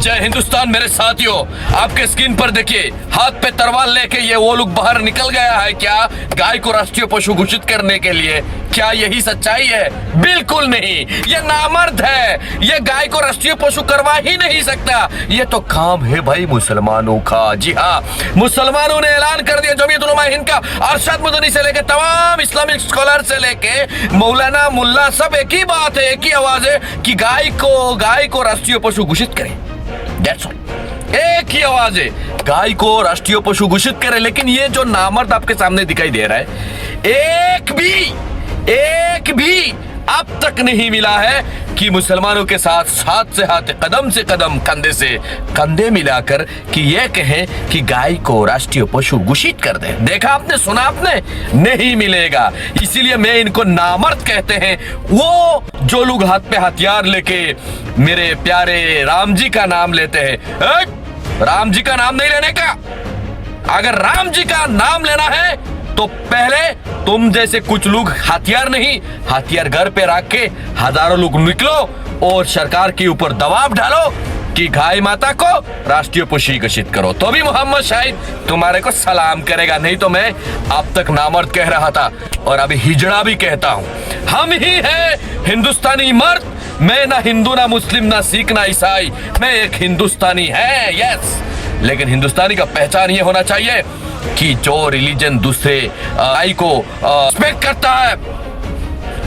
जय हिंदुस्तान मेरे साथियों, आपके स्क्रीन पर देखिए हाथ पे तलवार लेके ये वो लोग बाहर निकल गया है क्या गाय को राष्ट्रीय पशु घोषित करने के लिए? क्या यही सच्चाई है? बिल्कुल नहीं, ये नामर्द है। ये गाय को राष्ट्रीय पशु करवा ही नहीं सकता। ये तो काम है भाई मुसलमानों का। जी हाँ, मुसलमानों ने ऐलान कर दिया, जमीयत उलमा हिंद का अरशद मदनी से लेके तमाम इस्लामिक स्कॉलर से लेके मौलाना मुल्ला सब एक ही बात है, एक ही आवाज है कि गाय को राष्ट्रीय पशु घोषित करें। That's all. एक ही आवाज है, गाय को राष्ट्रीय पशु घोषित करें। लेकिन ये जो नामर्द आपके सामने दिखाई दे रहा है, एक भी अब तक नहीं मिला है कि मुसलमानों के साथ हाथ से हाथ, कदम से कदम, कंधे से कंधे मिलाकर कि ये कहें कि गाय को राष्ट्रीय पशु घोषित कर दे। देखा आपने, सुना आपने? नहीं मिलेगा। इसीलिए मैं इनको नामर्द कहते हैं। वो जो लोग हाथ पे हथियार लेके मेरे प्यारे राम जी का नाम लेते हैं, राम जी का नाम नहीं लेने का। अगर राम जी का नाम लेना है तो पहले तुम जैसे कुछ लोग हथियार नहीं, हथियार घर पे रख के हजारों लोग निकलो और सरकार के ऊपर दबाव डालो कि गाय माता को राष्ट्रीय पशु घोषित करो, तो भी मोहम्मद शाहिद तुम्हारे को सलाम करेगा। नहीं तो मैं अब तक नामर्द कह रहा था और अभी हिजड़ा भी कहता हूं। हम ही है हिंदुस्तानी मर्द। मैं ना हिंदू, ना मुस्लिम, ना सिख, ना ईसाई, मैं एक हिंदुस्तानी है। यस, लेकिन हिंदुस्तानी का पहचान ये होना चाहिए कि जो रिलीजन दूसरे गाय को रिस्पेक्ट करता है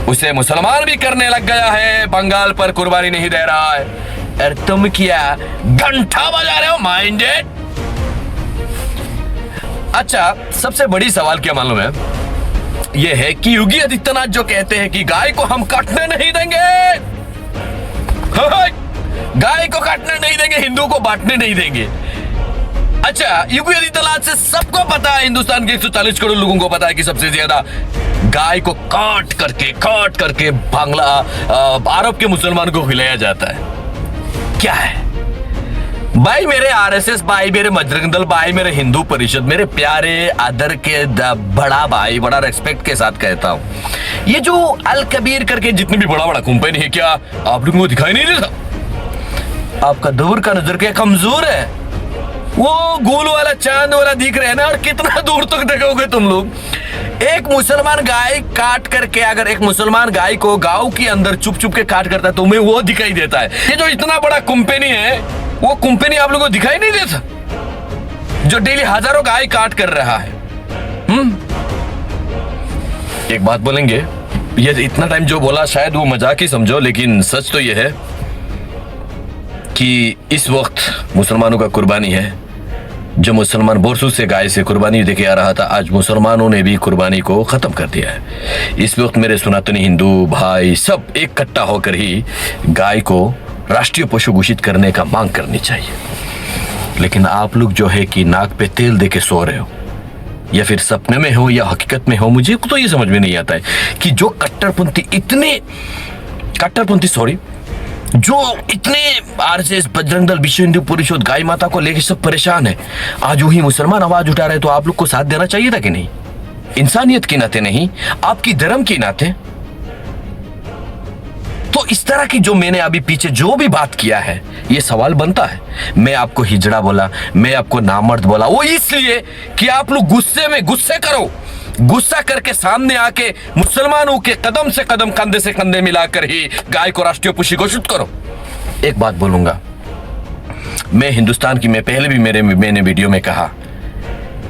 उसे मुसलमान भी करने लग गया है। बंगाल पर कुर्बानी नहीं दे रहा है। अरे तुम क्या घंटा बजा रहे हो माइंडेड? अच्छा, सबसे बड़ी सवाल क्या मालूम है? यह है कि योगी आदित्यनाथ जो कहते हैं कि गाय को हम काटने नहीं देंगे, गाय को काटने नहीं देंगे, हिंदू को बांटने नहीं देंगे। अच्छा, योगी आदित्यनाथ से सबको पता है, हिंदुस्तान के 140 करोड़ लोगों को पता है कि सबसे ज्यादा गाय को काट करके बांग्ला अरब के मुसलमान को खिलाया जाता है। क्या है भाई? मेरे आरएसएस भाई, मेरे बजरंग दल भाई, मेरे हिंदू परिषद, मेरे प्यारे आदर के बड़ा भाई, बड़ा रेस्पेक्ट के साथ कहता हूं, ये जो अल कबीर करके जितनी भी बड़ा कंपनी है, क्या आप लोगों को दिखाई नहीं देता? आपका दूर का नजर क्या कमजोर है? वो गोल वाला चांद वाला दिख रहे हैं ना, और कितना दूर तक देखोगे तुम लोग? एक मुसलमान गाय काट करके, अगर एक मुसलमान गाय को गांव के अंदर चुप चुप के काट करता है तो तुम्हें वो दिखाई देता है। ये जो इतना बड़ा कंपनी है, वो कंपनी आप लोगों को दिखाई नहीं देता जो डेली हजारों गाय काट कर रहा है। एक बात बोलेंगे, ये इतना टाइम जो बोला शायद वो मजाक ही समझो, लेकिन सच तो ये है कि इस वक्त मुसलमानों का कुर्बानी है। जो मुसलमान बरसों से गाय से कुर्बानी देके आ रहा था, आज मुसलमानों ने भी कुर्बानी को खत्म कर दिया है। इस वक्त मेरे सनातनी हिंदू भाई सब इकट्ठा होकर ही गाय को राष्ट्रीय पशु घोषित करने का मांग करनी चाहिए। लेकिन आप लोग जो है कि नाक पे तेल देके सो रहे हो, या फिर सपने में हो या हकीकत में हो, मुझे तो ये समझ में नहीं आता है कि जो इतने आरएसएस, बजरंग दल, विश्व हिंदू परिषद, गाय माता को लेकर सब परेशान है, आज वही मुसलमान आवाज उठा रहे, तो आप लोग को साथ देना चाहिए था कि नहीं? इंसानियत के नाते नहीं, आपकी धर्म के नाते। तो इस तरह की जो मैंने अभी पीछे जो भी बात किया है, ये सवाल बनता है। मैं आपको हिजड़ा बोला, मैं आपको नामर्द बोला, वो इसलिए कि आप लोग गुस्से करो, गुस्सा करके सामने आके मुसलमानों के कदम से कदम, कंधे से कंधे मिलाकर ही गाय को राष्ट्रीय पशु घोषित करो। एक बात बोलूंगा, मैं हिंदुस्तान की, मैं पहले भी मैंने वीडियो में कहा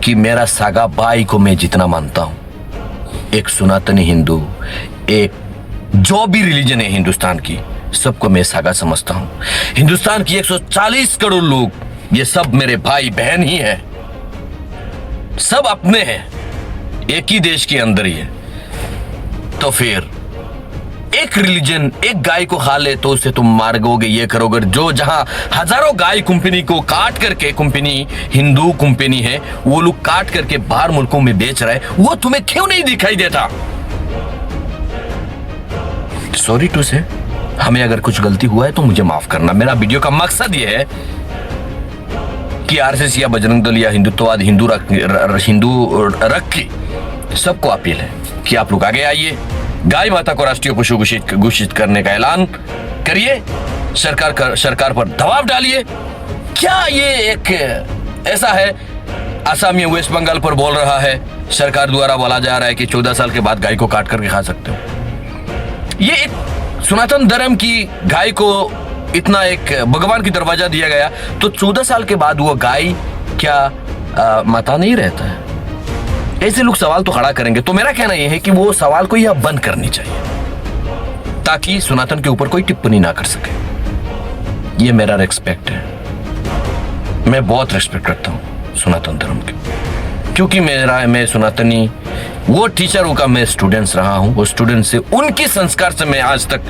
कि मेरा सागा भाई को मैं जितना मानता हूं, एक सनातनी हिंदू, एक जो भी रिलीजन है हिंदुस्तान की, सबको मैं सागा समझता हूं। हिंदुस्तान की 140 करोड़ लोग, ये सब मेरे भाई बहन ही है, सब अपने हैं, एक ही देश के अंदर ही है। तो फिर एक रिलीजन एक गाय को खा ले तो उसे तुम मारोगे, ये करोगे। जो जहां हजारों गाय कंपनी को काट करके, कंपनी हिंदू कंपनी है, वो लोग काट करके बाहर मुल्कों में बेच रहे, वो तुम्हें क्यों नहीं दिखाई देता? सॉरी टू से, हमें अगर कुछ गलती हुआ है तो मुझे माफ करना। मेरा वीडियो का मकसद यह है कि आरएसएस या बजरंग दल या हिंदुत्ववाद, हिंदू रख के सबको अपील है कि आप लोग आगे आइए, गाय माता को राष्ट्रीय पशु घोषित करने का ऐलान करिए, सरकार पर दबाव डालिए क्या ये एक ऐसा है? असम या वेस्ट बंगाल पर बोल रहा है, सरकार द्वारा बोला जा रहा है कि 14 साल के बाद गाय को काट करके खा सकते हो। ये एक सनातन धर्म की गाय को इतना एक भगवान की दरवाजा दिया गया, तो 14 साल के बाद वो गाय क्या माता नहीं रहता है? ऐसे लोग सवाल तो खड़ा करेंगे। तो मेरा कहना यह है कि वो सवाल को यह बंद करनी चाहिए, ताकि सनातन के ऊपर कोई टिप्पणी ना कर सके। ये मेरा रिस्पेक्ट है, मैं बहुत रिस्पेक्ट करता हूं सनातन धर्म की, क्योंकि मैं सनातनी वो टीचर का मैं स्टूडेंट्स रहा हूं। वो स्टूडेंट से, उनके संस्कार से मैं आज तक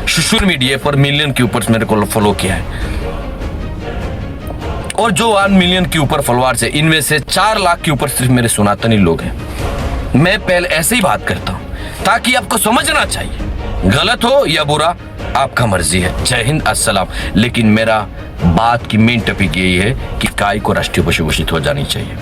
सोशल मीडिया पर मिलियन के ऊपर मेरे को फॉलो किया है, और जो 1 मिलियन के ऊपर फॉलोअर्स है, इनमें से 4 लाख के ऊपर सिर्फ मेरे सनातनी लोग हैं। मैं पहले ऐसे ही बात करता हूं, ताकि आपको समझना चाहिए, गलत हो या बुरा आपका मर्जी है। जय हिंद, अस्सलाम। लेकिन मेरा बात की मेन टॉपिक यही है कि गाय को राष्ट्रीय पशु घोषित हो जानी चाहिए।